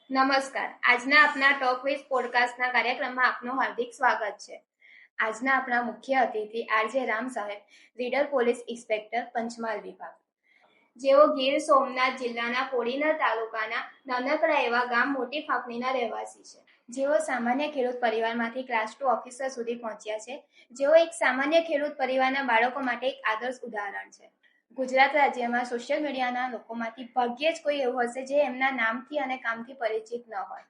નમસ્કાર. આજના આપના ટોક વિથ પોડકાસ્ટના કાર્યક્રમમાં આપનું હાર્દિક સ્વાગત છે. આજના આપણા મુખ્ય અતિથિ આરજે રામ સાહેબ, રીડર પોલીસ ઇન્સ્પેક્ટર, પંચમહાલ વિભાગ, જેઓ ગીર સોમનાથ જિલ્લાના કોડીનાર તાલુકાના નાનકડા એવા ગામ મોટી ફાંકણીના રહેવાસી છે. જેઓ સામાન્ય ખેડૂત પરિવારમાંથી ક્લાસ 2 ઓફિસર સુધી પહોંચ્યા છે. જેઓ એક સામાન્ય ખેડૂત પરિવારના બાળકો માટે એક આદર્શ ઉદાહરણ છે. ગુજરાત રાજ્યમાં સોશિયલ મીડિયાના લોકોમાંથી ભાગ્યે જ કોઈ એવું હશે જે એમના નામથી અને કામથી પરિચિત ન હોય,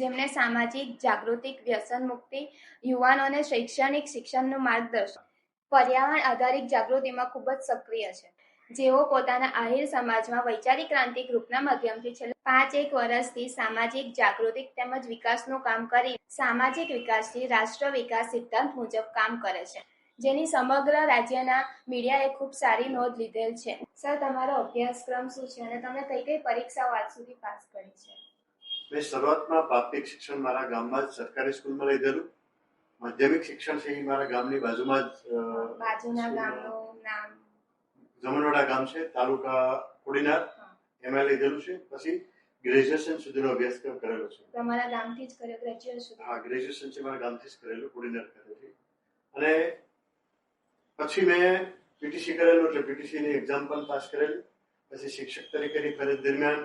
જેમણે સામાજિક જાગૃતિ, વ્યસન મુક્તિ, યુવાનોને શૈક્ષણિક શિક્ષણનું માર્ગદર્શન, પર્યાવરણ આધારિત જાગૃતિમાં ખૂબ જ સક્રિય છે. જેઓ પોતાના આહિર સમાજમાં વૈચારિક ક્રાંતિ ગ્રુપના માધ્યમથી છેલ્લા 5-1 વર્ષથી સામાજિક જાગૃતિ તેમજ વિકાસનું કામ કરી સામાજિક વિકાસથી રાષ્ટ્ર વિકાસ સિદ્ધાંત મુજબ કામ કરે છે, જેની સમગ્ર રાજ્યના મીડિયાએ ખૂબ સારી નોંધ લીધેલ છે. સર, તમારો અભ્યાસક્રમ શું છે અને તમે કઈ કઈ પરીક્ષાઓ આજ સુધી પાસ કરી છે? મેં શરૂઆતમાં પ્રાથમિક શિક્ષણ મારા ગામમાં જ સરકારી સ્કૂલમાં લીધેલું. માધ્યમિક શિક્ષણ છે એ મારા ગામની બાજુમાં જ બાજુના ગામનું નામ જમણવાડા ગામ છે, તાલુકા કોડીનાર, એમાં લીધેલું છે. પછી ગ્રેજ્યુએશન સુધીનો અભ્યાસક્રમ કરેલો છે. તમારા ગામથી જ કર્યો ગ્રેજ્યુએશન? હા, ગ્રેજ્યુએશન છે મારા ગામથી જ કરેલું, કોડીનાર કરેલું. અને પછી મેં પીટીસી કરેલું, એટલે પીટીસીની એક્ઝામ પણ પાસ કરેલી. પછી શિક્ષક તરીકેની ફરજ દરમિયાન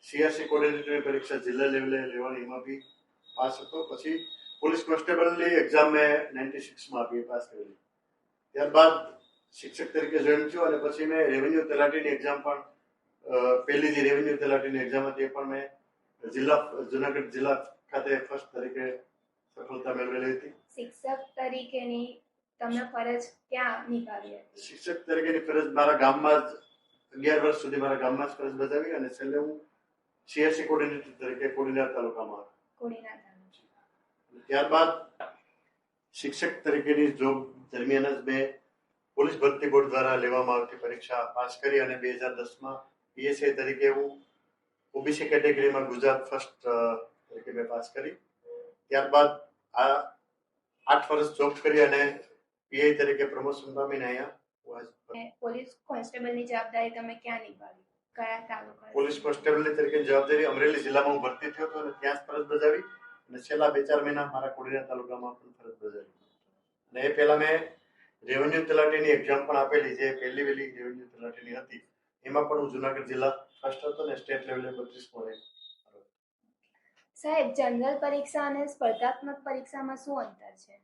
સીઆરસી કોર્ડિનેટરની પરીક્ષા જિલ્લા લેવલે લેવાની, એમાં બી પાસ હતો. પછી પોલીસ કોન્સ્ટેબલની એક્ઝામ મેં 96માં આપી, પાસ કરેલી. ત્યારબાદ શિક્ષક તરીકે જોઈન થયો અને પછી મેં રેવન્યુ તલાટીની એક્ઝામ પણ પહેલી જે રેવન્યુ તલાટીની એક્ઝામ હતી એ પણ મેં જુનાગઢ જિલ્લા ખાતે ફર્સ્ટ તરીકે સફળતા મેળવેલી હતી. શિક્ષક તરીકેની તમે ફરજ ક્યાં નિભાવી હતી? શિક્ષક તરીકેની ફરજ મારા ગામમાં જ 11 વર્ષ સુધી મારા ગામમાં જ ફરજ બજાવી અને છેલ્લે હું સીઆરસી કોર્ડિનેટર તરીકે કોડીનાર તાલુકામાં. ત્યારબાદ શિક્ષક તરીકેની જોબ દરમિયાન જ મેં પોલીસ ભરતી બોર્ડ દ્વારા લેવામાં આવતી પરીક્ષા પાસ કરી અને 2010માં પીએસઆઈ તરીકે હું ઓબીસી કેટેગરીમાં ગુજરાત ફર્સ્ટ તરીકે મેં પાસ કરી. ત્યારબાદ આ 8 વર્ષ જોબ કરી અને પીઆઈ તરીકે પ્રમોશન પામીને અહીંયા પોલીસ કોન્સ્ટેબલની જવાબદારી તમે ક્યાં નિભાવી? કયા તાલુકા? પોલીસ કોન્સ્ટેબલની તરીકેની જવાબદારી અમરેલી જિલ્લામાં હું ભરતી થયો હતો અને ત્યાં જ ફરજ બજાવી અને છેલ્લા 2-4 મહિના મારા કોડીનાર તાલુકામાં પણ ફરજ બજાવી. અને એ પહેલા મેં રેવન્યુ તલાટીની એક્ઝામ પણ આપેલી, જે પહેલી વહેલી રેવન્યુ તલાટીની હતી. એમાં પણ હું જુનાગઢ જિલ્લા ફર્સ્ટ હતો ને સ્ટેટ લેવલે 32 પોઈન્ટ. સાહેબ, જનરલ પરીક્ષા અને સ્પર્ધાત્મક પરીક્ષામાં શું અંતર છે?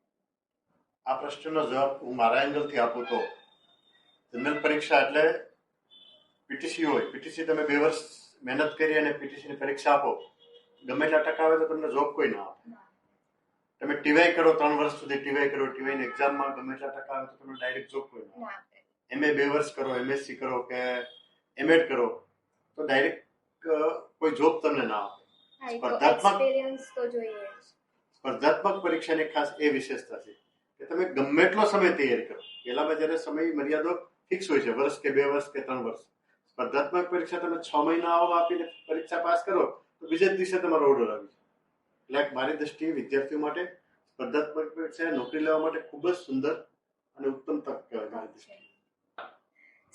આ પ્રશ્નનો જવાબ હું મારા એંગલથી આપું તો જનરલ પરીક્ષા એટલે પીટીસી હોય. પીટીસી તમે 2 વર્ષ મહેનત કરી અને પીટીસીની પરીક્ષા આપો, ગમે એટલા ટકા આવે તો તમને જોબ કોઈ ના આપે. તમે ટીવાય કરો 3 વર્ષ સુધી, ટીવાય કરો, ટીવાયની એક્ઝામમાં ગમે એટલા ટકા આવે તો તમને ડાયરેક્ટ જોબ કોઈ ના આપે. એમએ 2 વર્ષ કરો, એમએસસી કરો કે એમએડ કરો તો ડાયરેક્ટ કોઈ જોબ તમને ના આપે. સ્પર્ધાત્મક પરીક્ષાની ખાસ એ વિશેષતા છે કે તમે ગમે એટલો સમય તૈયારી કરો. પહેલામાં જયારે સમય મર્યાદો ફિક્સ હોય છે, વર્ષ કે 2 વર્ષ કે 3 વર્ષ. સ્પર્ધાત્મક પરીક્ષા તમે 6 મહિના આપીને પરીક્ષા પાસ કરો તો બીજા જ દિવસે તમારો ઓર્ડર આવી જાય. એટલે મારી દ્રષ્ટિએ વિદ્યાર્થીઓ માટે સ્પર્ધાત્મક પરીક્ષા નોકરી લેવા માટે ખૂબ જ સુંદર અને ઉત્તમ તક કહેવાય મારી દ્રષ્ટિએ.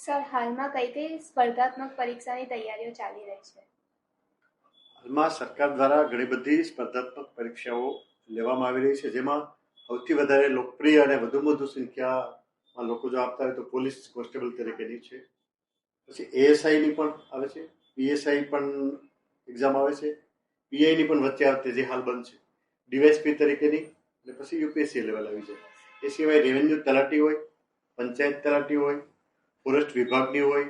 સર, હાલમાં કઈ કઈ સ્પર્ધાત્મક પરીક્ષાની તૈયારીઓ ચાલી રહી છે? હાલમાં સરકાર દ્વારા ઘણી બધી સ્પર્ધાત્મક પરીક્ષાઓ લેવામાં આવી રહી છે, જેમાં સૌથી વધારે લોકપ્રિય અને વધુમાં વધુ સંખ્યામાં લોકો જો આપતા હોય તો પોલીસ કોન્સ્ટેબલ તરીકેની છે. પછી એએસઆઈની પણ આવે છે, પીએસઆઈ પણ એક્ઝામ આવે છે, પીઆઈની પણ વચ્ચે આવતી જે હાલ બંધ છે, ડીવાયએસપી તરીકેની, અને પછી યુપીએસસી લેવલ આવી જાય. એ સિવાય રેવન્યુ તલાટી હોય, પંચાયત તલાટી હોય, ફોરેસ્ટ વિભાગની હોય,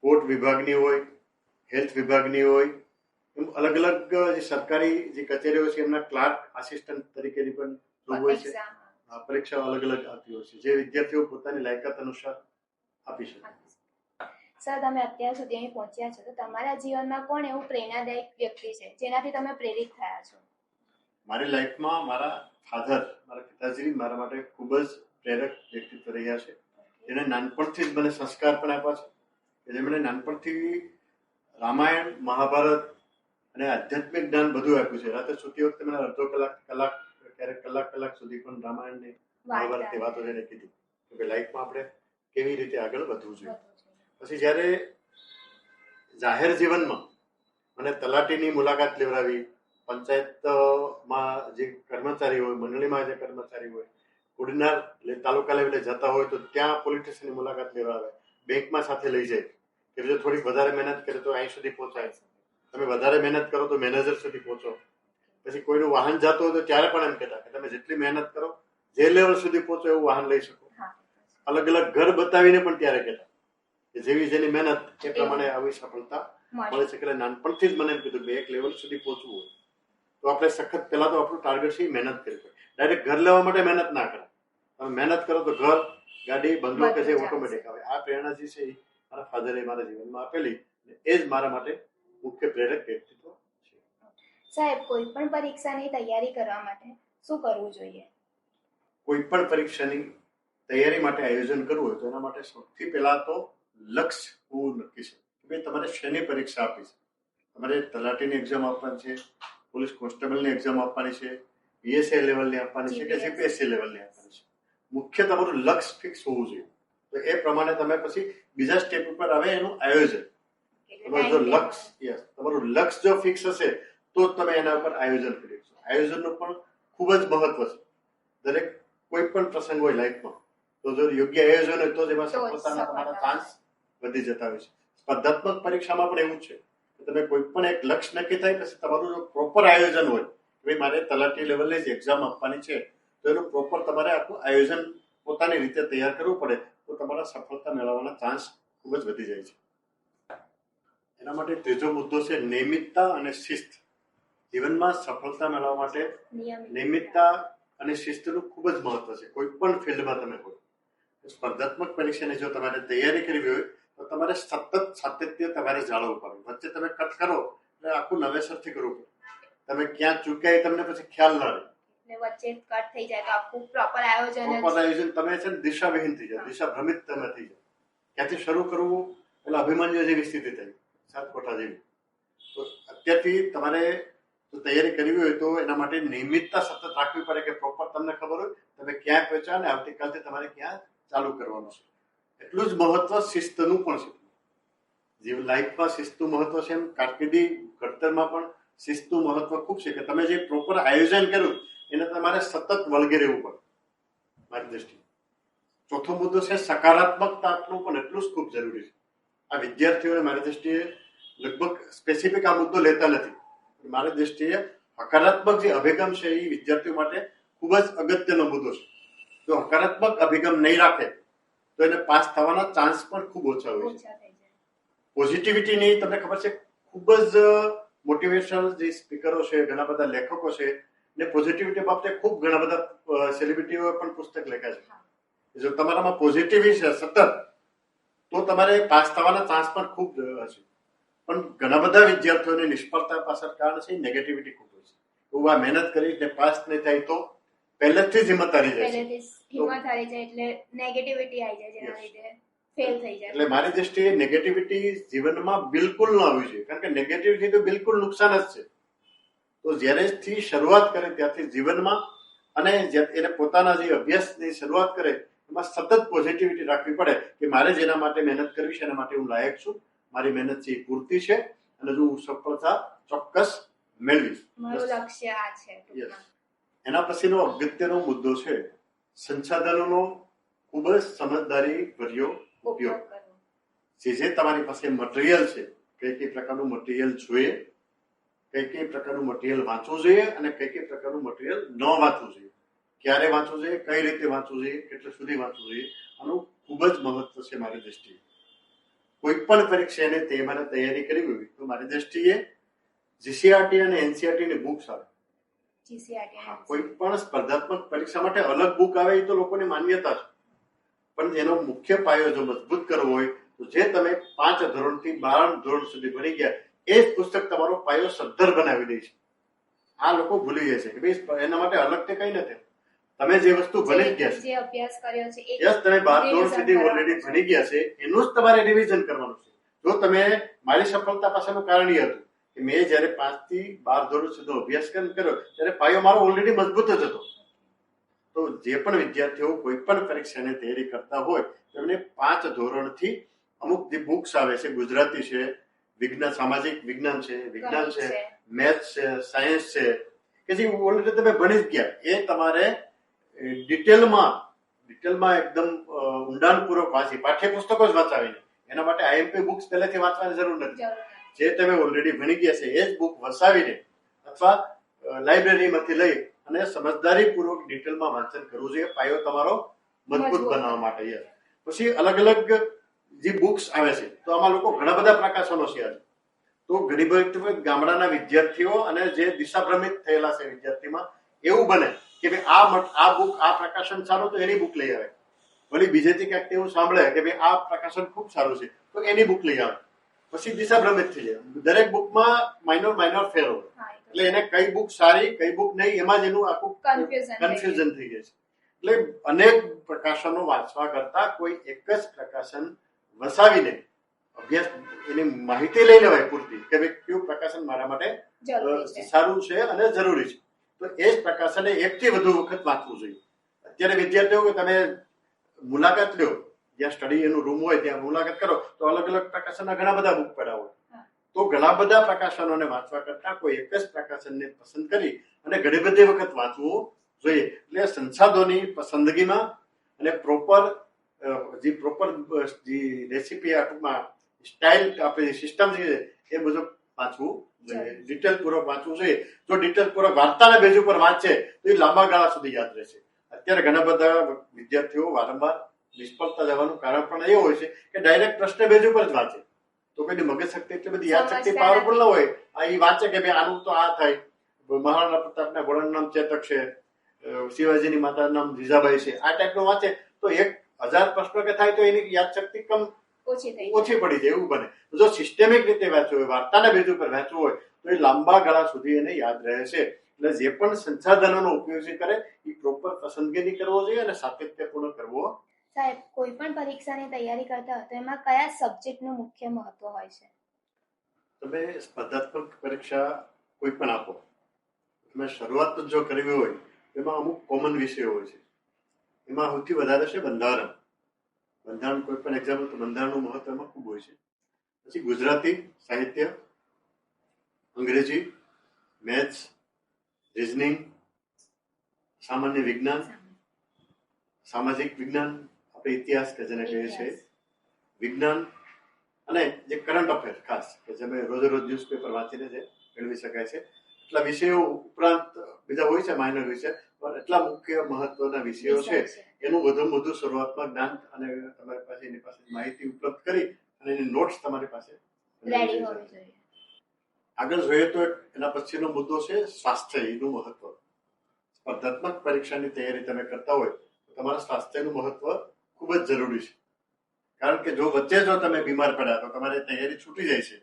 કોર્ટ વિભાગની હોય, હેલ્થ વિભાગની હોય, એમ અલગ અલગ જે સરકારી જે કચેરીઓ છે એમના ક્લાર્ક, આસિસ્ટન્ટ તરીકેની પણ જોબ હોય છે. પરીક્ષા અલગ અલગ આવતી હોય છે, જે વિદ્યાર્થીઓ પોતાની લાયકાત અનુસાર આપી શકે. સર, તમે અત્યાર સુધી અહીં પહોંચ્યા છો તો તમારા જીવનમાં કોણ એવું પ્રેરણાદાયક વ્યક્તિ છે જેનાથી તમે પ્રેરિત થયા છો? મારી લાઈફમાં મારા ફાધર, મારા પિતાજી મારા માટે ખૂબ જ પ્રેરક વ્યક્તિત્વ રહ્યા છે. જેને નાનપણથી જ મને સંસ્કાર પણ આપ્યા છે, કે જેમણે નાનપણથી રામાયણ, મહાભારત અને આધ્યાત્મિક જ્ઞાન બધું આપ્યું છે. રાતે સૂતી વખતે મને અડધો કલાક ક્યારેક કલાક સુધી પણ રામાયણની, મહાભારતની વાતો જેને કીધી કે લાઈફમાં આપણે કેવી રીતે આગળ વધવું જોઈએ. પછી જ્યારે જાહેર જીવનમાં મને તલાટીની મુલાકાત લેવડાવી, પંચાયતમાં જે કર્મચારી હોય, મંડળીમાં જે કર્મચારી હોય, કોડીનાર તાલુકા લેવલે જતા હોય તો ત્યાં પોલીસ સ્ટેશનની મુલાકાત લેવડાવે, બેંકમાં સાથે લઈ જાય કે જો થોડીક વધારે મહેનત કરે તો અહીં સુધી પહોંચાય, તમે વધારે મહેનત કરો તો મેનેજર સુધી પહોંચો. પછી કોઈનું વાહન જતું હોય તો ત્યારે પણ એમ કહેતા કે તમે જેટલી મહેનત કરો જે લેવલ સુધી પહોંચો એવું વાહન લઈ શકો. અલગ અલગ ઘર બતાવીને પણ ત્યારે કહેતા કે જેવી જેની મહેનત એ પ્રમાણે આવી સફળતા મળે છે. એટલે નાનપણથી જ મને એમ કીધું કે એક લેવલ સુધી પહોંચવું હોય તો આપણે સખત પહેલા તો આપણું ટાર્ગેટ છે મહેનત કરવી પડે. ડાયરેક્ટ ઘર લેવા માટે મહેનત ના કરે, તમે મહેનત કરો તો ઘર, ગાડી, બંગલો કે જે ઓટોમેટિક આવે. આ પ્રેરણા જે છે એ મારા ફાધરે મારા જીવનમાં આપેલી, એ જ મારા માટે મુખ્ય પ્રેરક વ્યક્તિત્વ છે. સાહેબ, કોઈ પણ પરીક્ષાની તૈયારી કરવા માટે શું કરવું જોઈએ? કોઈ પણ પરીક્ષાની તૈયારી માટે આયોજન કરવું હોય તો એના માટે સૌથી પહેલા તો લક્ષ્ય હોવું નક્કી છે. ભાઈ તમારે શેની પરીક્ષા આપી છે? તમારે તલાટીની એક્ઝામ આપવાની છે, પોલીસ કોન્સ્ટેબલની એક્ઝામ આપવાની છે, પીએસઆઈ લેવલની આપવાની છે કે જીપીએસસી લેવલની આપવાની છે. મુખ્ય તમારું લક્ષ્ય ફિક્સ હોવું જોઈએ. તો એ પ્રમાણે તમે પછી બીજા સ્ટેપ ઉપર આવે એનું આયોજન. તમારું લક્ષ્ય જો ફિક્સ હશે તો જ તમે એના ઉપર આયોજન કરી શકશો. આયોજનનું પણ ખૂબ જ મહત્વ છે. દરેક કોઈ પણ પ્રસંગ હોય લાઈફમાં તો જો યોગ્ય આયોજન હોય તો જ એમાં સફળતાના તમારા ચાન્સ વધી જતા હોય છે. સ્પર્ધાત્મક પરીક્ષામાં પણ એવું છે કે તમે કોઈ પણ એક લક્ષ્ય નક્કી થાય પછી તમારું જો પ્રોપર આયોજન હોય, ભાઈ મારે તલાટી લેવલની જ એક્ઝામ આપવાની છે તો એનું પ્રોપર તમારે આખું આયોજન પોતાની રીતે તૈયાર કરવું પડે તો તમારા સફળતા મેળવવાના ચાન્સ ખૂબ જ વધી જાય છે. એના માટે ત્રીજો મુદ્દો છે નિયમિતતા અને શિસ્ત. જીવનમાં સફળતા મેળવવા માટે નિયમિતતા અને શિસ્તનું ખૂબ જ મહત્વ છે. કોઈ પણ ફિલ્ડમાં તમે હોય, સ્પર્ધાત્મક પરીક્ષાની જો તમારે તૈયારી કરવી હોય તો તમારે સતત સાતત્ય તમારે જાળવવું પડે. વચ્ચે તમે કટ કરો એટલે આખું નવેસરથી કરવું પડે. તમે ક્યાં ચૂક્યા તમને પછી ખ્યાલ ના રહે. વચ્ચે કટ થઈ જાય તો આખું પ્રોપર આયોજન તમે છે ને દિશાવિહીન થઈ જાય, દિશા ભ્રમિત તમે થઈ જાય. ક્યાંથી શરૂ કરવું એટલે અભિમન્યુ જેવી સ્થિતિ થઈ, સાતકોઠા જેવી. તો અત્યારથી તમારે તૈયારી કરવી હોય તો એના માટે નિયમિતતા સતત રાખવી પડે કે પ્રોપર તમને ખબર હોય તમે ક્યાં પહોંચ્યા અને આવતીકાલથી તમારે ક્યાં ચાલુ કરવાનું છે. એટલું જ મહત્વ શિસ્તનું પણ છે. જીવન લાઈફમાં શિસ્તનું મહત્વ છે એમ કારકિર્દી ઘડતરમાં પણ શિસ્તનું મહત્વ ખૂબ છે કે તમે જે પ્રોપર આયોજન કર્યું એને તમારે સતત વળગી રહેવું પડે મારી દ્રષ્ટિએ. ચોથો મુદ્દો છે સકારાત્મકતાનું પણ એટલું જ ખૂબ જરૂરી છે. આ વિદ્યાર્થીઓને મારી દ્રષ્ટિએ લગભગ સ્પેસિફિક આ મુદ્દો લેતા નથી. મારી દ્રષ્ટિએ હકારાત્મક જે અભિગમ છે એ વિદ્યાર્થીઓ માટે ખૂબ જ અગત્યનો મુદ્દો છે. જો હકારાત્મક અભિગમ નહીં રાખે તો એને પાસ થવાના ચાન્સ પણ ખૂબ ઓછા હોય છે. પોઝિટિવિટી નહીં, તમને ખબર છે ખૂબ જ મોટિવેશનલ જે સ્પીકરો છે, ઘણા બધા લેખકો છે ને પોઝિટિવિટી બાબતે ખૂબ ઘણા બધા સેલિબ્રિટીઓએ પણ પુસ્તક લખ્યા છે. જો તમારામાં પોઝિટિવિટી છે સતત તો તમારે પાસ થવાના ચાન્સ પણ ખૂબ હશે. પણ ઘણા બધા વિદ્યાર્થીઓને નિષ્ફળતા પાછળ કારણ છે નેગેટિવિટી ખૂબ હોય છે. હું આ મહેનત કરીને પાસ નહીં થાય તો પહેલેથી જ હિંમત હારી જાય છે. એટલે નેગેટિવિટી આવી જાય જેના લીધે ફેલ થઈ જાય. એટલે મારી દ્રષ્ટિએ નેગેટિવિટી જીવનમાં બિલકુલ ન આવવી જોઈએ, કારણ કે નેગેટિવિટી તો બિલકુલ નુકસાન જ છે. તો જ્યારેથી શરૂઆત કરે ત્યારથી જીવનમાં અને એને પોતાના જે અભ્યાસની શરૂઆત કરે એમાં સતત પોઝિટિવિટી રાખવી પડે કે મારે જેના માટે મહેનત કરવી છે એના માટે હું લાયક છું, મારી મહેનત છે એ પૂરતી છે અને હું સફળતા ચોક્કસ મેળવીશ. મારું લક્ષ્ય આ છે. એના પછીનો અગત્યનો મુદ્દો છે સંસાધનોનો ખૂબ જ સમજદારી ભર્યો ઉપયોગ. જે તમારી પાસે મટીરિયલ છે, કઈ પ્રકારનું મટીરિયલ જોઈએ, કઈ પ્રકારનું મટીરિયલ વાંચવું જોઈએ અને કઈ પ્રકારનું મટીરિયલ ન વાંચવું જોઈએ, ક્યારે વાંચવું જોઈએ, કઈ રીતે વાંચવું જોઈએ, કેટલે સુધી વાંચવું જોઈએ, આનું ખૂબ જ મહત્વ છે મારી દ્રષ્ટિએ. કોઈ પણ પરીક્ષાને તેમાં તૈયારી કરવી હોય તો મારી દ્રષ્ટિએ જીસીઆરટી અને એનસીઆરટી ની બુક્સ આવે. કોઈ પણ સ્પર્ધાત્મક પરીક્ષા માટે અલગ બુક આવે એ તો લોકોની માન્યતા છે, પણ એનો મુખ્ય પાયો જો મજબૂત કરવો હોય તો જે તમે 5 ધોરણથી 12 ધોરણ સુધી ભણી ગયા એ જ પુસ્તક તમારો પાયો સદ્ધર બનાવી દે છે. આ લોકો ભૂલી જાય છે કે ભાઈ એના માટે અલગ તે કઈ નથી. તમે જે વસ્તુ ભણી ગયા છે, જે અભ્યાસ કર્યો છે, તમે 12 ધોરણ સુધી ઓલરેડી ભણી ગયા છે એનું જ તમારે રિવિઝન કરવાનું છે. જો તમે મારી સફળતા પાછળનું કારણ એ હતું કે મેં જયારે 5 થી 12 ધોરણ સુધી અભ્યાસક્રમ કર્યો ત્યારે પાયો મારો ઓલરેડી મજબૂત જ હતો. તો જે પણ વિદ્યાર્થીઓ કોઈ પણ પરીક્ષાની તૈયારી કરતા હોય તેમને 5 ધોરણથી અમુક જે બુક્સ આવે છે, ગુજરાતી છે, વિજ્ઞાન, સામાજિક વિજ્ઞાન છે, વિજ્ઞાન ગણિત છે, છે. મેથ્સ છે, સાયન્સ છે, કે જે ઓલરેડી તમે ભણી જ ગયા, એ તમારે ડિટેલમાં એકદમ ઊંડાણપૂર્વક વાંચી, પાઠ્યપુસ્તકો જ વાંચાવીને, એના માટે આઈએમપી બુક્સ પહેલેથી વાંચવાની જરૂર નથી. જે તમે ઓલરેડી ભણી ગયા છે એ જ બુક વસાવીને અથવા લાઇબ્રેરીમાંથી લઈ અને સમજદારીપૂર્વક ડિટેલમાં વાંચન કરવું જોઈએ, પાયો તમારો મજબૂત બનાવવા માટે. પછી અલગ અલગ જે બુક્સ આવે છે, તો આમાં લોકો ઘણા બધા પ્રકાશનો છે આજે. તો ઘણી બધી ગામડાના વિદ્યાર્થીઓ અને જે દિશાભ્રમિત થયેલા છે વિદ્યાર્થીમાં એવું બને કે ભાઈ આ બુક, આ પ્રકાશન સારું, તો એની બુક લઈ આવે. વળી બીજેથી ક્યાંક એવું સાંભળે કે ભાઈ આ પ્રકાશન ખૂબ સારું છે, તો એની બુક લઈ આવે. પછી દિશાભ્રમિત થઈ જાય. દરેક બુકમાં માઇનોર ફેર હોય, એટલે એને કઈ બુક સારી, કઈ બુક નહીં, એમાં જ એનું આખું કન્ફ્યુઝન થઈ જાય છે. એટલે અનેક પ્રકાશનો વાંચવા કરતા કોઈ એક જ પ્રકાશન વસાવીને અભ્યાસ, એની માહિતી લઈ લેવાય પૂરતી કે ભાઈ કયું પ્રકાશન મારા માટે સારું છે અને જરૂરી છે, તો એ જ પ્રકાશને એકથી વધુ વખત વાંચવું જોઈએ. અત્યારે વિદ્યાર્થીઓ કે તમે મુલાકાત લ્યો, જ્યાં સ્ટડી એનું રૂમ હોય ત્યાં મુલાકાત કરો, તો અલગ અલગ પ્રકાશનના ઘણા બધા બુક પડ્યા હોય. તો ઘણા બધા પ્રકાશનોને વાંચવા કરતા કોઈ એક જ પ્રકાશનને પસંદ કરી અને ઘણી બધી વખત વાંચવું જોઈએ. એટલે સંસાધનોની પસંદગીમાં અને પ્રોપર જે રેસીપી ટૂંકમાં સ્ટાઇલ આપણી સિસ્ટમ છે એ બધું વાંચવું જોઈએ, ડિટેલ પૂર્વક વાંચવું જોઈએ. જો ડિટેલ પૂર્વક વાર્તાના બેઝ ઉપર વાંચે તો એ લાંબા ગાળા સુધી યાદ રહેશે. અત્યારે ઘણા બધા વિદ્યાર્થીઓ વારંવાર નિષ્ફળતા જવાનું કારણ પણ એ હોય છે કે ડાયરેક્ટ પ્રશ્ન બેઝ ઉપર જ વાંચે, તો કોઈની મગજ શક્તિ એટલી બધી યાદ શક્તિ પાવરફુલ ન હોય. એ વાંચે કે ભાઈ આનું તો આ થાય, મહારાણા પ્રતાપના ઘોડાનું નામ ચેતક છે, શિવાજીની માતાનું નામ જીજાબાઈ છે, આ ટાઈપનું વાંચે તો 1000 પ્રશ્નો કે થાય તો એની યાદ શક્તિ ઓછી પડી જાય એવું બને. જો સિસ્ટેમિક રીતે વાંચવું હોય, વાર્તાના બેઝ ઉપર વાંચવું હોય, તો એ લાંબા ગાળા સુધી એને યાદ રહે છે. એટલે જે પણ સંસાધનોનો ઉપયોગ કરે એ પ્રોપર પસંદગી કરવો જોઈએ અને સાતત્યપૂર્ણ કરવો. સાહેબ, કોઈ પણ પરીક્ષાની તૈયારી કરતા હોય તો એમાં કયા સબ્જેક્ટનું મુખ્ય મહત્વ હોય છે? તમે સ્પર્ધાત્મક પરીક્ષા કોઈ પણ આપો, તમે શરૂઆત જો કરવી હોય એમાં અમુક કોમન વિષયો હોય છે. એમાં સૌથી વધારે છે બંધારણ. કોઈ પણ એક્ઝામ તો બંધારણનું મહત્વ એમાં ખૂબ હોય છે. પછી ગુજરાતી સાહિત્ય, અંગ્રેજી, મેથ્સ, રિઝનિંગ, સામાન્ય વિજ્ઞાન, સામાજિક વિજ્ઞાન, આપણે ઇતિહાસ કે જેને કહીએ છીએ, વિજ્ઞાન અને જે કરંટ અફેર ખાસ કે જે રોજ ન્યૂઝપેપર વાંચીને જે મેળવી શકાય છે. એટલા વિષયો ઉપરાંત બીજા હોય છે માઇનર વિષય, પણ એટલા મુખ્ય મહત્વના વિષયો છે એનું વધુ શરૂઆતમાં જ્ઞાન અને તમારી પાસે એની પાસે માહિતી ઉપલબ્ધ કરી અને એની નોટ્સ તમારી પાસે રેડી હોવી જોઈએ. આગળ જોઈએ તો એના પછીનો મુદ્દો છે સ્વાસ્થ્ય, એનું મહત્વ. સ્પર્ધાત્મક પરીક્ષાની તૈયારી તમે કરતા હોય તો તમારા સ્વાસ્થ્યનું મહત્વ ખૂબ જ જરૂરી છે. કારણ કે જો વચ્ચે જો તમે બીમાર પડ્યા તો તમારી તૈયારી છૂટી જાય છે,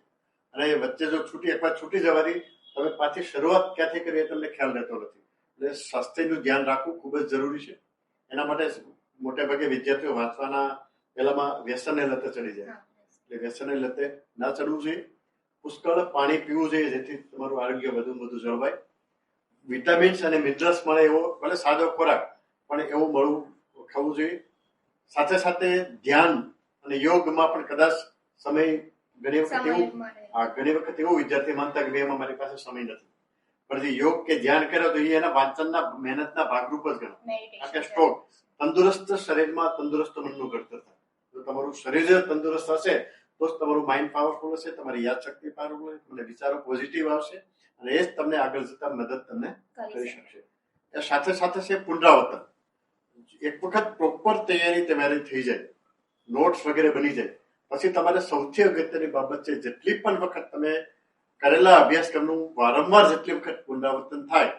અને વચ્ચે જો એકવાર છૂટી જવાની તમે પાછી શરૂઆત ક્યાંથી કરી એ તમને ખ્યાલ રહેતો નથી. એટલે સ્વાસ્થ્યનું ધ્યાન રાખવું ખૂબ જ જરૂરી છે. એના માટે મોટે ભાગે વિદ્યાર્થીઓ વાંચવાના પહેલામાં વ્યસનને લતે ચડી જાય, એટલે વ્યસનને લતે ના ચડવું જોઈએ. પુષ્કળ પાણી પીવું જોઈએ જેથી તમારું આરોગ્ય વધુ જળવાય. વિટામિન્સ અને મિનરલ્સ મળે એવો, ભલે સાદો ખોરાક પણ એવું મળવું ખાવું જોઈએ. સાથે સાથે ધ્યાન અને યોગમાં પણ કદાચ સમય ઘણી વખત એવું વિદ્યાર્થી માનતા કે એમાં મારી પાસે સમય નથી, પણ જે યોગ કે ધ્યાન કરે તો એના વાંચનના મહેનતના ભાગરૂપ જ ગણો. કારણ કે સ્ટ્રોક તંદુરસ્ત શરીરમાં તંદુરસ્ત મનનું ઘડતર થાય. જો તમારું શરીર તંદુરસ્ત હશે તો જ તમારું માઇન્ડ પાવરફુલ હશે, તમારી યાદશક્તિ પાવરફુલ હશે, તમને વિચારો પોઝિટિવ આવશે અને એ જ તમને આગળ જતા મદદ તમને કરી શકશે. એ સાથે સાથે છે પુનરાવર્તન. એક વખત પ્રોપર તૈયારી તમારી થઈ જાય, નોટ્સ વગેરે બની જાય, પછી તમારે સૌથી અગત્યની બાબત છે જેટલી પણ વખત તમે કરેલા અભ્યાસક્રમનું વારંવાર જેટલી વખત પુનરાવર્તન થાય,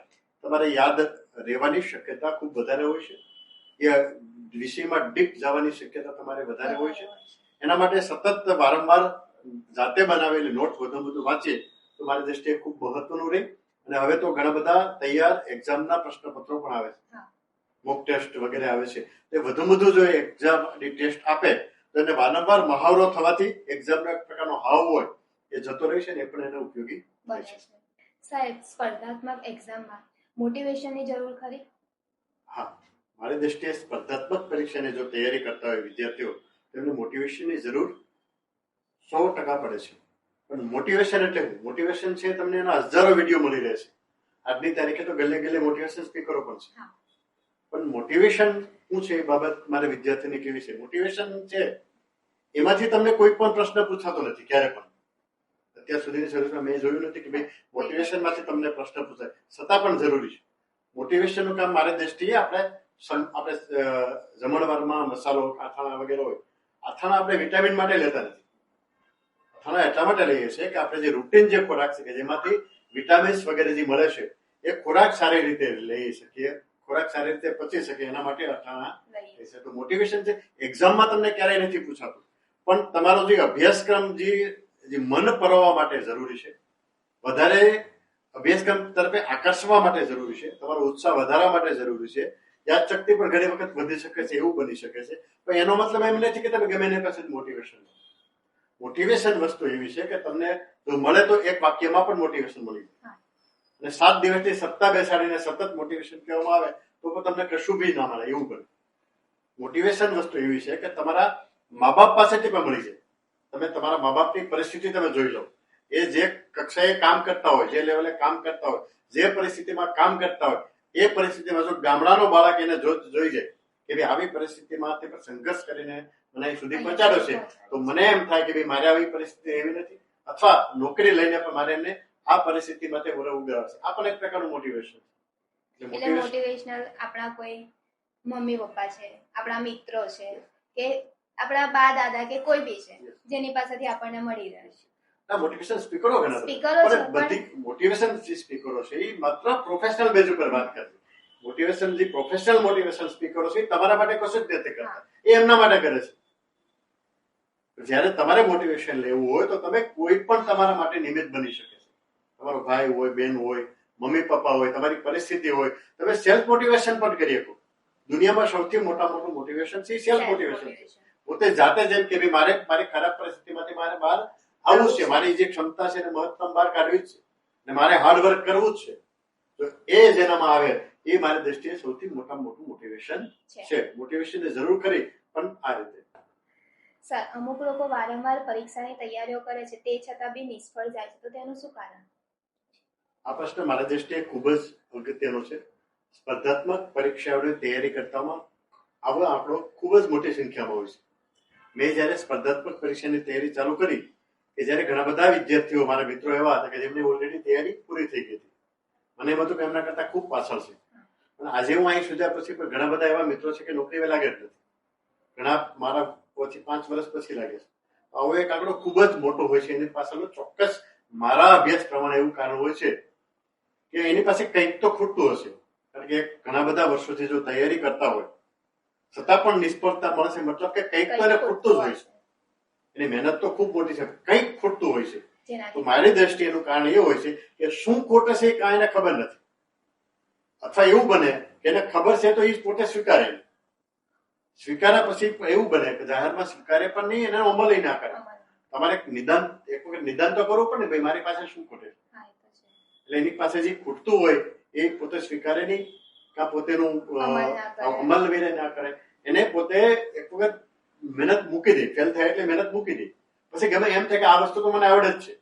તમારે યાદ રહેવાની શક્યતા ખૂબ વધારે હોય છે. એ વિષયમાં ડીપ જવાની શક્યતા તમારે વધારે હોય છે. એના માટે સતત વારંવાર જાતે બનાવેલી નોટ વધુ વાંચીએ તો મારી દ્રષ્ટિએ ખૂબ મહત્વનું રહે. અને હવે તો ઘણા બધા તૈયાર એક્ઝામના પ્રશ્નપત્રો પણ આવે છે, મોક ટેસ્ટ વગેરે આવે છે. તે વધુ જો એક્ઝામની ટેસ્ટ આપે તો એને વારંવાર મહાવરો થવાથી એક્ઝામનો એક પ્રકારનો હાવ હોય એ જતો રહેશે ને એ પણ એને ઉપયોગી બને છે. સાહેબ, સ્પર્ધાત્મક એક્ઝામમાં મોટિવેશનની જરૂર ખરી? હા, મારી દ્રષ્ટિએ સ્પર્ધાત્મક પરીક્ષાની જો તૈયારી કરતા હોય વિદ્યાર્થીઓ, તેમને મોટિવેશનની જરૂર 100% પડે છે. પણ મોટિવેશન એટલે શું? મોટિવેશન છે તમને એના હજારો વિડીયો મળી રહેશે. આજની તારીખે તો ગલ્લે ગલ્લે મોટિવેશન સ્પીકરો પણ છે. પણ મોટિવેશન શું છે એ બાબત મારે વિદ્યાર્થીને કેવી છે? મોટિવેશન છે એમાંથી તમને કોઈ પણ પ્રશ્ન પૂછાતો નથી ક્યારે પણ. અત્યાર સુધીની સર્વિસમાં મેં જોયું નથી કે ભાઈ મોટિવેશન માંથી તમને પ્રશ્ન પૂછાય, છતાં પણ જરૂરી છે. મોટિવેશન નું કામ મારી દ્રષ્ટિએ આપણે જમણવારમાં મસાલો અથાણા વગેરે હોય, અથાણા આપણે વિટામિન માટે લેતા નથી. અથાણા એટલા માટે લઈએ છીએ કે આપણે જે રૂટીન જે ખોરાક છે કે જેમાંથી વિટામિન્સ વગેરે જે મળે છે એ ખોરાક સારી રીતે લઈ શકીએ, ખોરાક સારી રીતે પચી શકે એના માટે અથાણા લઈએ છીએ. તો મોટિવેશન છે એક્ઝામમાં તમને ક્યારેય નથી પૂછાતું, પણ તમારો જે અભ્યાસક્રમ જે મન પરોવવા માટે જરૂરી છે, વધારે અભ્યાસક્રમ તરફે આકર્ષવા માટે જરૂરી છે, તમારો ઉત્સાહ વધારવા માટે જરૂરી છે. યાદ શક્તિ પણ ઘણી વખત વધી શકે છે, એવું બની શકે છે. પણ એનો મતલબ એમ નથી કે તમે ગમે એની પાસે મોટિવેશન. મોટિવેશન વસ્તુ એવી છે કે તમને જો મળે તો એક વાક્યમાં પણ મોટિવેશન મળી જાય, અને 7 દિવસથી સત્તા બેસાડીને સતત મોટિવેશન કહેવામાં આવે તો તમને કશું બી ના મળે એવું બને. મોટિવેશન વસ્તુ એવી છે કે તમારા મા બાપ પાસેથી પણ મળી જાય. તમે તમારા મા બાપની પરિસ્થિતિ તમે જોઈ લો, એ જે કક્ષાએ કામ કરતા હોય, જે લેવલે કામ કરતા હોય, જે પરિસ્થિતિમાં કામ કરતા હોય, એ પરિસ્થિતિમાં જો ગામડાનો બાળક એને જોઈ જાય કે ભાઈ આવી પરિસ્થિતિમાં તે સંઘર્ષ કરીને મને અહીં સુધી પહોંચાડ્યો છે, તો મને એમ થાય કે ભાઈ મારે આવી પરિસ્થિતિ એવી નથી, અથવા નોકરી લઈને પણ મારે એમને આ પરિસ્થિતિમાં ઉગાડશે. આ પણ એક પ્રકારનું મોટિવેશન. એટલે મોટિવેશનલ આપણા કોઈ મમ્મી પપ્પા છે, આપણા મિત્રો છે, કે આપણા બા દાદા કે કોઈ બી છે જેની પાસેથી આપણને મળી રહે છે. મોટિવેશન સ્પીકરો બધી મોટિવેશન જે સ્પીકરો છે એ માત્ર પ્રોફેશનલ બેઝ ઉપર વાત કરે. મોટિવેશન જે પ્રોફેશનલ મોટિવેશન સ્પીકરો છે તમારા માટે કશું જ નથી કરતા, એ એમના માટે કરે છે. જયારે તમારે મોટિવેશન લેવું હોય તો તમે કોઈ પણ તમારા માટે નિમિત્ત બની શકે છે. તમારો ભાઈ હોય, બેન હોય, મમ્મી પપ્પા હોય, તમારી પરિસ્થિતિ હોય, તમે સેલ્ફ મોટિવેશન પણ કરી શકો. દુનિયામાં સૌથી મોટું મોટિવેશન છે સેલ્ફ મોટિવેશન. પોતે જાતે જેમ કે ભાઈ મારે મારી ખરાબ પરિસ્થિતિમાંથી મારે બહાર આવવું છે, મારી જે ક્ષમતા છે એને મહત્તમ બહાર કાઢવી જ છે, અને મારે હાર્ડવર્ક કરવું જ છે. તો એ જેનામાં આવે એ મારી દ્રષ્ટિએ સૌથી મોટું મોટિવેશન છે. મોટિવેશનની જરૂર ખરી, પણ આ રીતે. સર, અમુક લોકો વારંવાર પરીક્ષાની તૈયારીઓ કરે છે તે છતાં બી નિષ્ફળ જાય છે, તો તેનું શું કારણ? આ પ્રશ્ન મારા દ્રષ્ટિએ ખૂબ જ અગત્યનો છે. સ્પર્ધાત્મક પરીક્ષાઓની તૈયારી કરતામાં આવો આંકડો ખૂબ જ મોટી સંખ્યામાં હોય છે. મેં જયારે સ્પર્ધાત્મક પરીક્ષાની તૈયારી ચાલુ કરી કે જયારે ઘણા બધા વિદ્યાર્થીઓ મારા મિત્રો એવા હતા કે જેમની ઓલરેડી તૈયારી પૂરી થઈ ગઈ હતી. મને એમ હતું કે એમના કરતા ખૂબ પાછળ છે. અને આજે હું અહીં સુધ્યા પછી પણ ઘણા બધા એવા મિત્રો છે કે નોકરી લાગે જ નથી. ઘણા મારા પછી 5 વર્ષ પછી લાગે છે. આવો એક આંકડો ખૂબ જ મોટો હોય છે. એની પાછળનું ચોક્કસ મારા અભ્યાસ પ્રમાણે એવું કારણ હોય છે કે એની પાસે કંઈક તો ખૂટતું હશે. કારણ કે ઘણા બધા વર્ષોથી જો તૈયારી કરતા હોય છતાં પણ નિષ્ફળતા મળે છે, મતલબ કે કંઈક તો એને ખૂટતું જ હોય છે. એની મહેનત તો ખૂબ મોટી છે, કંઈક ખૂટતું હોય છે. તો મારી દ્રષ્ટિએ એનું કારણ એ હોય છે કે શું ખોટ હશે એ કાંઈ એને ખબર નથી, અથવા એવું બને કે એને ખબર છે તો એ પોતે સ્વીકારે. સ્વીકાર્યા પછી એવું બને કે જાહેરમાં સ્વીકારે પણ નહીં, એને અમલ ના કરે. તમારે એક વખત નિદાન તો કરવું પડે ને, ભાઈ મારી પાસે શું ખોટે છે. એટલે એની પાસે જે ખૂટતું હોય એ પોતે સ્વીકારે નહીં, કાં પોતેનું અમલ વિરે ના કરે. એને પોતે એક વખત મહેનત મૂકી દે, ફેલ થાય એટલે મહેનત મૂકી દે. પછી ગમે એમ થાય કે આ વસ્તુ તો મને આવડે જ છે,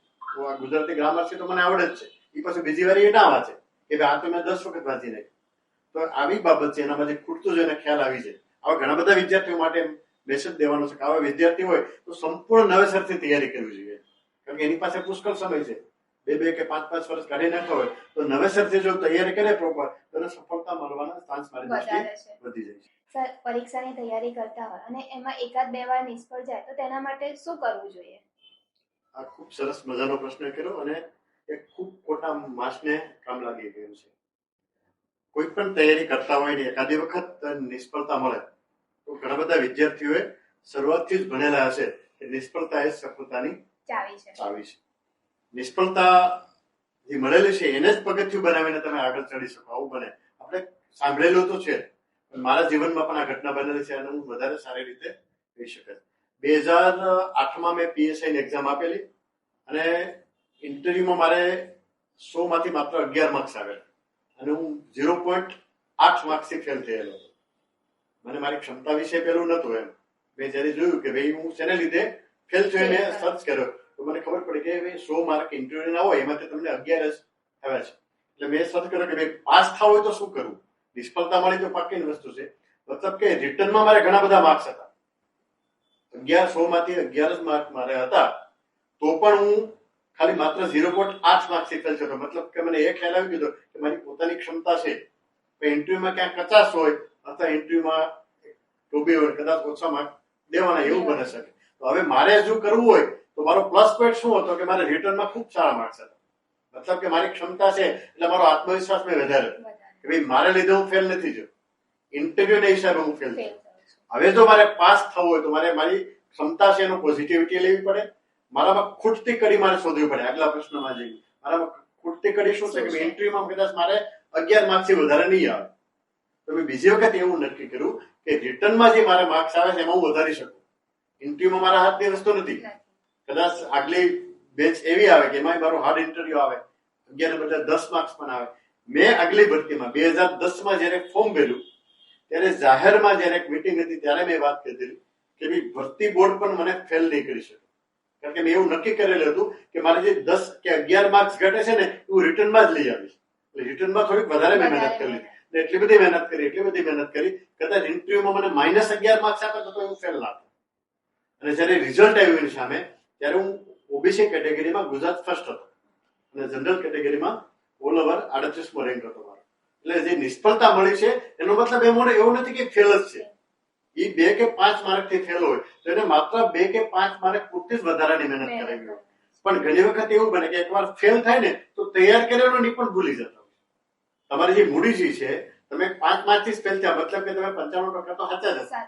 ગુજરાતી ગ્રામર છે તો મને આવડે જ છે, એ પછી બીજી વાર એ ના વાંચે કે આ તો મેં 10 વખત વાંચી નાખી. તો આવી બાબત છે, એનામાં જે ખૂટતું જ એને ખ્યાલ આવી જાય. આવા ઘણા બધા વિદ્યાર્થીઓ માટે મેસેજ દેવાનો છે કે આવા વિદ્યાર્થી હોય તો સંપૂર્ણ નવેસરથી તૈયારી કરવી જોઈએ. કારણ કે એની પાસે પુષ્કળ સમય છે, 2 કે 5 વર્ષ કાઢી નાખવા હોય તો નવેસરથી જો તૈયારી કરે પ્રોપર તો એને સફળતા મળવાના ચાન્સ મારી દ્રષ્ટિએ વધી જાય છે. સર, પરીક્ષાની તૈયારી કરતા હોય અને એમાં 1-2 વાર નિષ્ફળ જાય તો તેના માટે શું કરવું જોઈએ? આ ખૂબ સરસ મજાનો પ્રશ્ન કર્યો અને એક ખૂબ ખોટા માસને કામ લાગી ગયું છે. કોઈ પણ તૈયારી કરતા હોય ને એકાદી વખત નિષ્ફળતા મળે તો ઘણા બધા વિદ્યાર્થીઓએ શરૂઆતથી જ ભણેલા હશે કે નિષ્ફળતા એ સફળતાની ચાવી છે. નિષ્ફળતા જે મળેલી છે એને જ પગથિયું બનાવીને તમે આગળ ચડી શકો, આવું બને. આપણે સાંભળેલું તો છે, મારા જીવનમાં પણ આ ઘટના બનેલી છે અને હું વધારે સારી રીતે કહી શકાય. 2008માં મેં PSI ની એક્ઝામ આપેલી અને ઇન્ટરવ્યુમાં મારે 100 માંથી માત્ર 11 માર્ક્સ આવેલા અને હું 0.8 માર્ક્સથી ફેલ થયેલો. મને મારી ક્ષમતા વિશે પેલું નતું એમ. મેં જયારે જોયું કે ભાઈ હું શેને લીધે ફેલ થયો એને સર્ચ કર્યો તો મને ખબર પડી કે 100 માર્ક ઇન્ટરવ્યુ ના હોય એમાંથી તમને 11 જ આવ્યા છે. એટલે મેં સર્ચ કર્યો કે પાસ થવું હોય તો શું કરવું. નિષ્ફળતા મળી તો પાક્કી વસ્તુ છે. મતલબ કે રિટર્નમાં મારે ઘણા બધા માર્ક્સ હતા. 100 માંથી 11 જ માર્ક મારે હતા. તો પણ હું ખાલી માત્ર 0.8 માર્ક્સથી ફેલ થયો. મતલબ કે મને એ ખ્યાલ આવી ગયો કે મારી પોતાની ક્ષમતા છે. ઇન્ટરવ્યુમાં ક્યાંક 50 હોય અથવા ઇન્ટરવ્યુમાં ટોબી હોય, કદાચ ઓછા માર્ક દેવાના એવું બને શકે. તો હવે મારે જો કરવું હોય તો મારો પ્લસ પોઈન્ટ શું હતો કે મારે રિટર્નમાં ખૂબ સારા માર્ક્સ હતા. મતલબ કે મારી ક્ષમતા છે એટલે મારો આત્મવિશ્વાસ મેં વધારે કે ભાઈ મારે લીધે હું ફેલ નથી થયો. ઇન્ટરવ્યુના હિસાબે હું ફેલ થયો. હવે જો મારે પાસ થવું હોય તો મારે મારી ક્ષમતા છે એનો પોઝિટિવિટી લેવી પડે. મારામાં ખૂટતી કડી મારે શોધવી પડે. આગલા પ્રશ્નમાં જઈએ, મારામાં ખૂટતી કડી શું છે કે ઇન્ટરવ્યુમાં કદાચ મારે 11 માર્ક્સથી વધારે નહીં આવે તો મેં બીજી વખત એવું નક્કી કર્યું કે રિટર્નમાં જે મારા માર્ક્સ આવે છે એમાં હું વધારી શકું. ઇન્ટરવ્યુમાં મારા હાથની વસ્તુ નથી. કદાચ આગલી બેચ એવી આવે કે એમાં મારું હાર્ડ ઇન્ટરવ્યુ આવે, 11 ને બદલે 10 માર્ક્સ પણ આવે. મેં આગલી ભરતીમાં 2010માં જયારે ફોર્મ ભર્યું ત્યારે જાહેરમાં જયારે એક મીટિંગ હતી ત્યારે મેં વાત કરી કે ભાઈ ભરતી બોર્ડ પણ મને ફેલ નહીં કરી શકે. કારણ કે મેં એવું નક્કી કરેલું હતું કે મારે જે 10 કે 11 માર્ક્સ ઘટે છે ને હું રિટર્નમાં જ લઈ આવીશ. એટલે રિટર્નમાં થોડીક વધારે મેં મહેનત કરી લીધી. એટલી બધી મહેનત કરી કદાચ ઇન્ટરવ્યુમાં મને -11 માર્ક્સ આપે તો હું ફેલ ના થતો. અને જયારે રિઝલ્ટ આવ્યું એની સામે ત્યારે હું ઓબીસી કેટેગરીમાં ગુજરાત ફર્સ્ટ હતો અને જનરલ કેટેગરીમાં ઓલ ઓવર 38મો રેન્ક હતો મારો. એટલે જે નિષ્ફળતા મળી છે એનો મતલબ એવું નથી કે ફેલ જ છે. એ 2 કે 5 માર્કથી ફેલ હોય તો એને માત્ર 2 કે 5 માર્ક પૂરતી જ વધારાની મહેનત કરાવી હોય. પણ ઘણી વખત એવું બને કે એકવાર ફેલ થાય ને તો તૈયાર કરેલો ની પણ ભૂલી જતા હોય. તમારી જે મૂડી છે તમે 5 માર્કથી જ ફેલ થયા મતલબ કે તમે 95% તો સાચા જ હતા.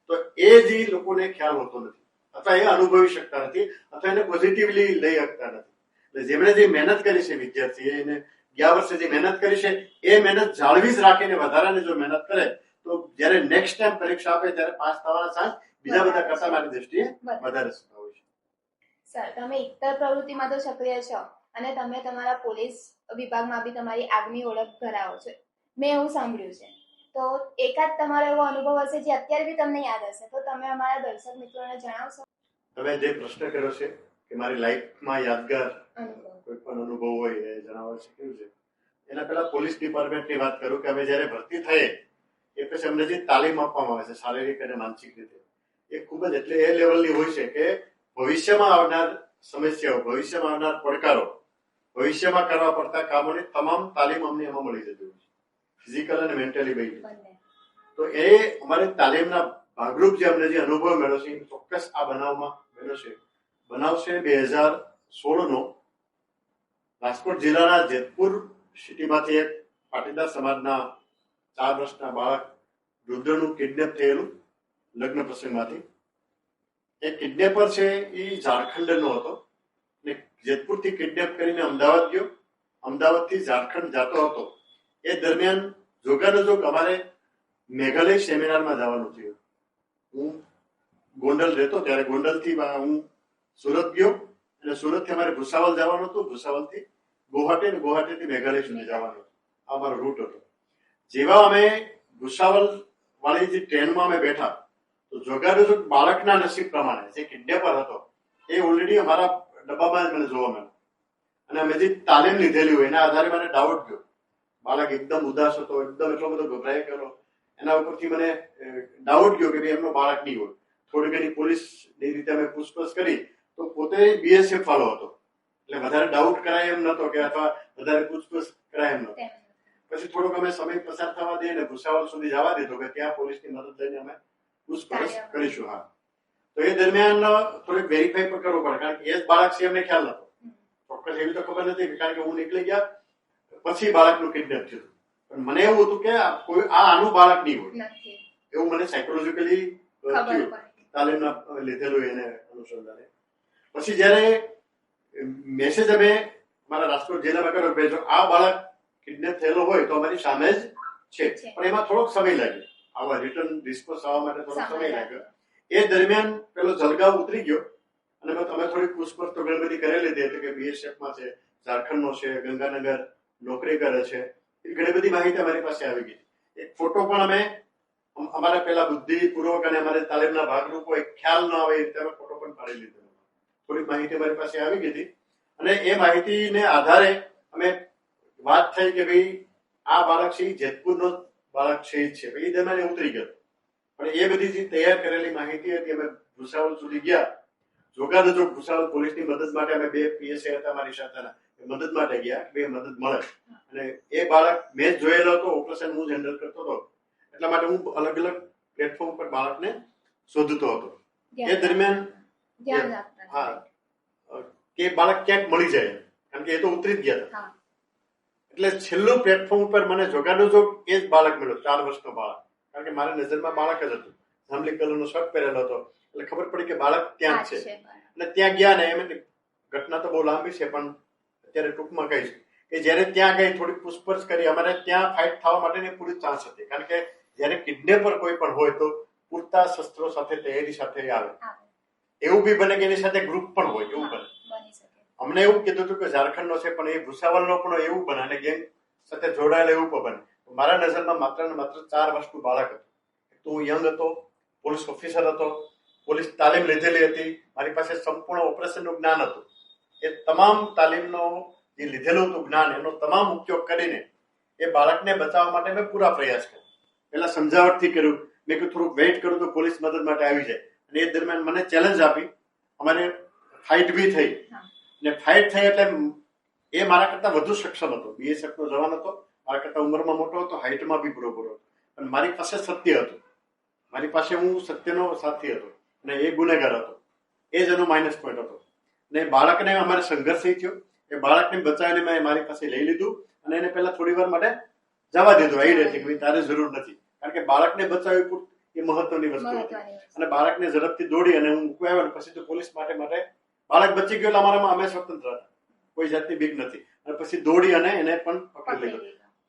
તો એ જે લોકોને ખ્યાલ હોતો નથી અથવા એ અનુભવી શકતા નથી અથવા એને પોઝિટિવલી લઈ શકતા નથી. એટલે જેમણે જે મહેનત કરી છે વિદ્યાર્થીએ એને ગયા વર્ષે જે મહેનત કરી છે એ મહેનત જાળવી જ રાખીને વધારાની જો મહેનત કરે તો જયારે નેક્સ્ટ ટાઈમ પરીક્ષા આપે ત્યારે પાસ થવાના ચાન્સ બીજા બધા કરતા મારી દ્રષ્ટિએ વધારે હોય છે. સર, તમે ઇત્તર પ્રવૃત્તિમાં તો સક્રિય છો અને તમે તમારા પોલીસ વિભાગમાં બી તમારી આગવી ઓળખ ધરાવો છો. મેં એવું સાંભળ્યું છે. તો એકાદ તમારો એવો અનુભવ હશે જે અત્યારે બી તમને યાદ હશે તો તમે અમારા દર્શક મિત્રોને જણાવશો? તમે જે પ્રશ્ન કર્યો છે કે મારી લાઈફમાં યાદગાર કોઈ પણ અનુભવ હોય એ જણાવવા શક્યું છે. એના પહેલા પોલીસ ડિપાર્ટમેન્ટની વાત કરું કે અમે જયારે ભરતી થઈએ એ પછી અમને જે તાલીમ આપવામાં આવે છે શારીરિક અને માનસિક રીતે એ ખૂબ જ એટલે એ લેવલની હોય છે કે ભવિષ્યમાં આવનાર સમસ્યાઓ, ભવિષ્યમાં આવનાર પડકારો, ભવિષ્યમાં કરવા પડતા કામોની તમામ તાલીમ અમને એમાં મળી જતી હોય છે, ફિઝિકલ અને મેન્ટલી બંને. તો એ અમારી તાલીમના ભાગરૂપ જે અમને જે અનુભવ મળ્યો છે ચોક્કસ આ બનાવમાં મળ્યો છે. બનાવ છે 2016નો રાજકોટ જિલ્લાના જેતપુર સિટીમાંથી એક પાટીદાર સમાજના 4 વર્ષના બાળક રુદ્રનું કિડનેપ થયેલું લગ્ન પ્રસંગમાંથી. એ કિડનેપર છે એ ઝારખંડનો હતો ને જેતપુરથી કિડનેપ કરીને અમદાવાદ ગયો. અમદાવાદથી ઝારખંડ જતો હતો. એ દરમિયાન જોગાનુજોગ અમારે મેઘાલય સેમિનારમાં જવાનું થયું. હું ગોંડલ રહેતો ત્યારે ગોંડલથી હું સુરત ગયો અને સુરતથી અમારે ભુસાવલ જવાનું હતું. ભુસાવલથી ગુવાહાટી અને ગુવાહાટીથી મેઘાલય સુધી જવાનું હતું. આ અમારો રૂટ હતો. જેવા અમે ભુસાવલ વાળી જે ટ્રેનમાં અમે બેઠા તો જોગાનુજોગ બાળકના નસીબ પ્રમાણે જે કિડનેપર હતો એ ઓલરેડી અમારા ડબ્બામાં જ મને જોવા મળ્યો અને અમે જે તાલીમ લીધેલી હોય એના આધારે મને ડાઉટ ગયો. બાળક એકદમ ઉદાસ હતો, એકદમ એટલો બધો ગભરાઈ ગયો. એના ઉપરથી મને ડાઉટ ગયો કે ભાઈ એમનો બાળક નહીં હોય. થોડી ઘણી પોલીસની રીતે અમે પૂછપરછ કરી તો પોતે બીએસએફ વાળો હતો એટલે વધારે ડાઉટ કરાય એમ નતો કે અથવા વધારે પૂછપરછ કરાય એમ નતો. પછી થોડોક અમે સમય પસાર થવા દઈએ ને ભુસાવલ સુધી જવા દીધો કે ત્યાં પોલીસની મદદ લઈને અમે પૂછપરછ કરીશું. હા, તો એ દરમિયાન થોડીક વેરીફાઈ પણ કરવું પડે કારણ કે એ જ બાળક છે એમને ખ્યાલ નતો. ચોક્કસ એવી તો ખબર નથી કારણ કે હું નીકળી ગયા પછી બાળકનું કિડનેપ થયું. પણ મને એવું હતું કે કોઈ આનું બાળક નહીં હોય એવું મને સાયકોલોજીકલી તાલીમના લીધેલું એને અનુસંધાને. પછી જયારે મેસેજ અમે મારા રાજકોટ જિલ્લામાં કર્યો કે જો આ બાળક કિડનેપ થયેલો હોય તો અમારી સામે જ છે. પણ એમાં થોડોક સમય લાગ્યો. આવા રિટર્ન રિસ્પોન્સ આવવા માટે થોડોક સમય લાગ્યો. એ દરમિયાન પેલો જલગાંવ ઉતરી ગયો અને અમે થોડી પૂછપરછ તો ઘણી બધી કરેલી હતી કે બીએસએફમાં છે, ઝારખંડનો છે, ગંગાનગર નોકરી કરે છે. એ ઘણી બધી માહિતી અમારી પાસે આવી ગઈ. એક ફોટો પણ અમે અમારા પેલા બુદ્ધિપૂર્વક અને અમારે તાલીમના ભાગરૂપો એક ખ્યાલ ન આવે એ રીતે અમે ફોટો પણ પાડી લીધો. થોડી માહિતી અમારી પાસે આવી ગઈ હતી અને એ માહિતીને આધારે અમે વાત થઈ કે ભાઈ આ બાળક છે જેતપુરનો બાળક છે જ છે. એ દરમિયાન એ ઉતરી ગયો પણ એ બધી જે તૈયાર કરેલી માહિતી હતી અમે ભૂસાવલ સુધી ગયા. જોગાજોગ ભૂસાવલ પોલીસની મદદ માટે અમે 2 પીએસઆઈ હતા મારી સાથેના મદદ માટે ગયા. બે મદદ મળે અને એ બાળક મેં જ જોયેલો હતો. ઓપરેશન હું જ હેન્ડલ કરતો હતો એટલા માટે હું અલગ અલગ પ્લેટફોર્મ પર બાળકને શોધતો હતો. એ દરમિયાન કે બાળક ક્યાંક મળી જાય કારણ કે એ તો ઉતરી જ ગયા હતા. એટલે છેલ્લું પ્લેટફોર્મ ઉપર મને જોગાજોગ એ જ બાળક મળ્યો, 4 વર્ષનો બાળક. કારણ કે મારી નજરમાં બાળક જ હતું. જાંબલી કલરનો શર્ટ પહેરેલો હતો એટલે ખબર પડી કે બાળક ત્યાં જ છે. અને ત્યાં ગયા ને એમ ઘટના તો બહુ લાંબી છે પણ અત્યારે ટૂંકમાં કહીશ કે જયારે ત્યાં ગઈ થોડી પૂછપરછ કરી. અમારે ત્યાં ફાઇટ થવા માટેની પૂરી ચાન્સ હતી કારણ કે જયારે કિડનેપર કોઈ પણ હોય તો પૂરતા શસ્ત્રો સાથે તૈયારી સાથે આવે. એવું બી બને કે એની સાથે ગ્રુપ પણ હોય, એવું બને. અમને એવું કીધું હતું કે ઝારખંડનો છે પણ એ ભૂસાવલનો પણ એવું બને અને ગેંગ સાથે જોડાયેલો એવું પણ બને. મારા નજરમાં માત્ર ને માત્ર 4 વર્ષનું બાળક હતું. તો હું યંગ હતો, પોલીસ ઓફિસર હતો, પોલીસ તાલીમ લીધેલી હતી, મારી પાસે સંપૂર્ણ ઓપરેશનનું જ્ઞાન હતું. એ તમામ તાલીમનો જે લીધેલું હતું જ્ઞાન એનો તમામ ઉપયોગ કરીને એ બાળકને બચાવવા માટે મેં પૂરા પ્રયાસ કર્યા. પહેલા સમજાવટથી કર્યું. મેં કીધું થોડુંક વેઇટ કરું તો પોલીસ મદદ માટે આવી જાય. અને એ દરમિયાન મને ચેલેન્જ આપી. અમારે ફાઇટ બી થઈ ને ફાઇટ થઈ એટલે એ મારા કરતા વધુ સક્ષમ હતો. BSF નો જવાન હતો, મારા કરતા ઉંમરમાં મોટો હતો, હાઇટમાં બી બરોબર હતો. અને મારી પાસે સત્ય હતું. મારી પાસે હું સત્યનો સાથી હતો અને એ ગુનેગાર હતો. એ જ એનો માઇનસ પોઈન્ટ હતો. ને બાળકને અમારે સંઘર્ષ થયો. એ બાળકને બચાવીને મેં મારી પાસે લઈ લીધું અને એને પહેલા થોડી વાર માટે જવા દીધું. આવી રહે છે કે તારે જરૂર નથી કારણ કે બાળકને બચાવવું એ મહત્વની વસ્તુ હતી. અને બાળકને ઝડપથી દોડી અને હું મૂકવા આવ્યો પછી તો પોલીસ માટે બાળક બચી ગયો. અમારામાં અમે સ્વતંત્ર હતા, કોઈ જાતની બીક નથી. અને પછી દોડી અને એને પણ પકડી લીધો.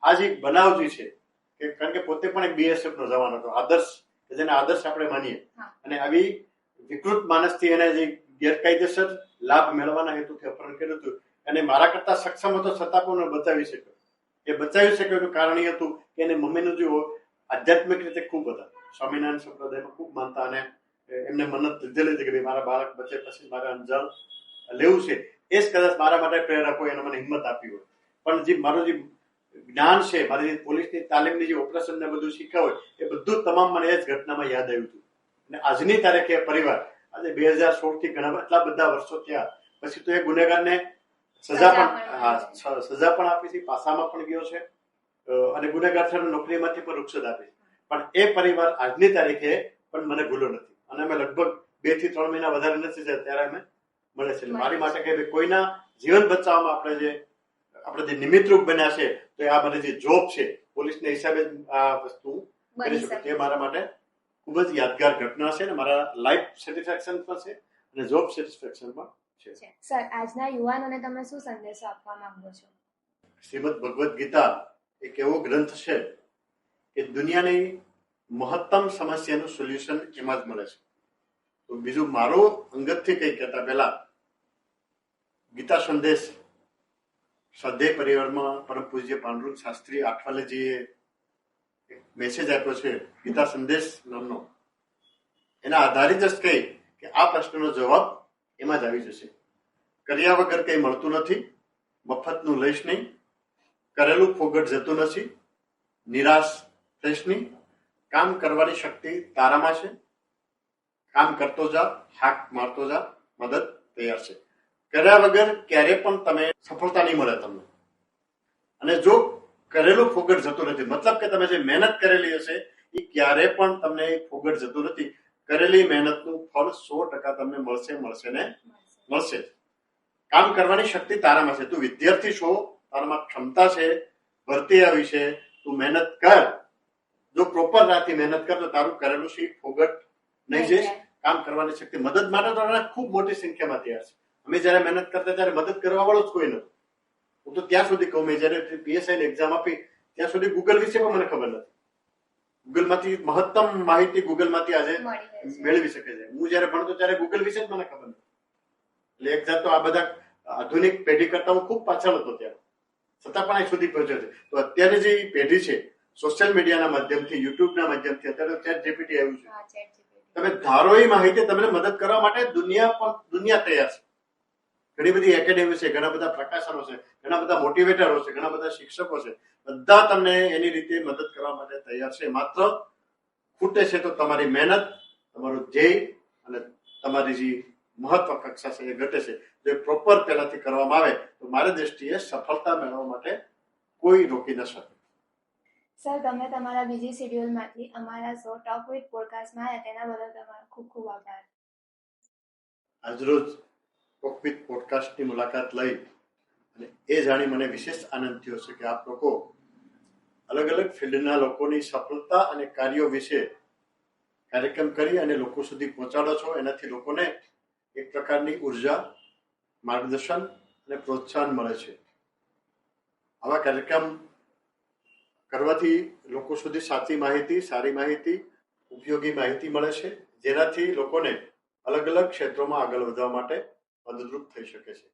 આ જે બનાવ જે છે કે કારણ કે પોતે પણ એક BSF નો જવાન હતો, આદર્શ કે જેને આદર્શ આપણે માનીએ. અને આવી વિકૃત માનસથી એને જે ગેરકાયદેસર લાભ મેળવવાના હેતુથી અપહરણ કર્યું હતું અને મારા કરતા સક્ષમ હતો છતાં પણ બચાવી શક્યો. એ બચાવી શક્યો એનું કારણ એ હતું કે એને મમ્મીનું જે આધ્યાત્મિક રીતે ખૂબ હતા, સ્વામિનારાયણ સંપ્રદાયમાં ખૂબ માનતા અને એમને મન્નત લીધેલી હતી કે ભાઈ મારા બાળક બચે પછી મારે અંજામ લેવું છે. એ જ કદાચ મારા માટે પ્રેરક હોય એને મને હિંમત આપી હોય. પણ જે મારું જે જ્ઞાન છે, મારી જે પોલીસની તાલીમની જે ઓપરેશન ને બધું શીખ્યા હોય એ બધું તમામ મને એ જ ઘટનામાં યાદ આવ્યું હતું. અને આજની તારીખે પરિવાર આજે 2016 થી ઘણા એટલા બધા વર્ષો થયા પછી તો એ ગુનેગારને સજા પણ આપી છે, પાસામાં પણ ગયો છે અને ગુનેગાર થઈને નોકરીમાંથી પણ રૂક્ષત આપી છે. પણ એ પરિવાર આજની તારીખે પણ મને ભૂલો નથી અને અમે લગભગ 2 થી 3 મહિના વધારે નથી થયા ત્યારે અમે મળે છે. મારી માટે કે કોઈના જીવન બચાવવામાં આપણે જે નિમિત્તરૂપ બન્યા છે તો આ બધી જે જોબ છે પોલીસના હિસાબે આ વસ્તુ કરી શકું. તે મારા માટે ખૂબ જ યાદગાર ઘટના છે અને મારા લાઈફ સેટિસ્ફેક્શન પણ છે અને જોબ સેટિસ્ફેક્શન પણ છે. સર, આજના યુવાનોને તમે શું સંદેશો આપવા માંગો છો? શ્રીમદ ભગવદ્ ગીતા એક એવો ગ્રંથ છે કે દુનિયાની મહત્તમ સમસ્યાનું સોલ્યુશન એમાં જ મળે છે. તો બીજું મારું અંગતથી કંઈ કહેતા પહેલા ગીતા સંદેશ સ્વાધ્યાય પરિવારમાં પરમ પૂજ્ય પાંડુરંગ શાસ્ત્રી આઠવાલેજીએ એક મેસેજ આપ્યો છે ગીતા સંદેશ નામનો. એના આધારિત જ કહી કે આ પ્રશ્નનો જવાબ એમાં જ આવી જશે. કર્યા વગર કંઈ મળતું નથી, મફતનું લઈશ નહીં, કરેલું ફોગટ જતું નથી, નિરાશ થઈશ નહીં, કામ કરવાની શક્તિ તારામાં છે, કામ કરતો જા, હાક મારતો જા, મદદ તૈયાર છે. કર્યા વગર ક્યારે પણ તમે સફળતા નહીં મળે તમને. અને જો કરેલું ફોગટ જતું નથી મતલબ કે તમે જે મહેનત કરેલી હશે એ ક્યારે પણ તમને ફોગટ જતું નથી. કરેલી મહેનતનું ફળ 100% તમને મળશે ને મળશે. કામ કરવાની શક્તિ તારામાં છે. તું વિદ્યાર્થી છો, તારામાં ક્ષમતા છે, ભરતી આવી છે, તું મહેનત કર. જો પ્રોપર રાતથી મહેનત કર તો તારું કરેલું છે ફોગટ નહીં જઈશ. કામ કરવાની શક્તિ મદદ માટે તો ખૂબ મોટી સંખ્યામાં તૈયાર છે. અમે જયારે મહેનત કરતા ત્યારે મદદ કરવા વાળો જ કોઈ નથી. હું તો ત્યાં સુધી કહું, મેં જયારે PSI ની એક્ઝામ આપી ત્યાં સુધી ગૂગલ વિશે પણ મને ખબર નથી. ગૂગલમાંથી મહત્તમ માહિતી ગૂગલમાંથી આજે મેળવી શકે છે. હું જયારે ભણતો ત્યારે ગૂગલ વિશે જ મને ખબર નથી. એટલે એક જાત તો આ બધા આધુનિક પેઢી કરતા હું ખૂબ પાછળ હતો ત્યારે, છતાં પણ અહીં સુધી પહોંચ્યો છે. તો અત્યારની જે પેઢી છે સોશિયલ મીડિયાના માધ્યમથી, યુટ્યુબના માધ્યમથી, અત્યારે ChatGPT આવ્યું છે. તમે ધારો એ માહિતી તમને મદદ કરવા માટે દુનિયા તૈયાર છે. ઘણી બધી એકેડેમી છે, ઘણા બધા પ્રકાશનો છે, ઘણા બધા મોટિવેટરો છે, ઘણા બધા શિક્ષકો છે, બધા તમને એની રીતે મદદ કરવા માટે તૈયાર છે. માત્ર ખૂટે છે તો તમારી મહેનત, તમારું ધ્યેય અને તમારી જે મહત્વાકાંક્ષા છે એ ઘટે છે. જો પ્રોપર પહેલાથી કરવામાં આવે તો મારી દ્રષ્ટિએ સફળતા મેળવવા માટે કોઈ રોકી ન શકે. સર, તમે તમારા બીજી શેડ્યુલમાંથી અમારા શો ટોક વિથ પોડકાસ્ટમાં આવ્યા તેના બદલ તમારો ખૂબ ખૂબ આભાર. આજરોજ ટોક વિથ પોડકાસ્ટની મુલાકાત લઈ અને એ જાણી મને વિશેષ આનંદ થયો છે કે આપ લોકો અલગ અલગ ફિલ્ડના લોકોની સફળતા અને કાર્યો વિશે કાર્યક્રમ કરી અને લોકો સુધી પહોંચાડો છો. એનાથી લોકોને એક પ્રકારની ઉર્જા, માર્ગદર્શન અને પ્રોત્સાહન મળે છે. આવા કાર્યક્રમ કરવાથી લોકો સુધી સાચી માહિતી, સારી માહિતી, ઉપયોગી માહિતી મળે છે, જેનાથી લોકોને અલગ અલગ ક્ષેત્રોમાં આગળ વધવા માટે મદદરૂપ થઈ શકે છે.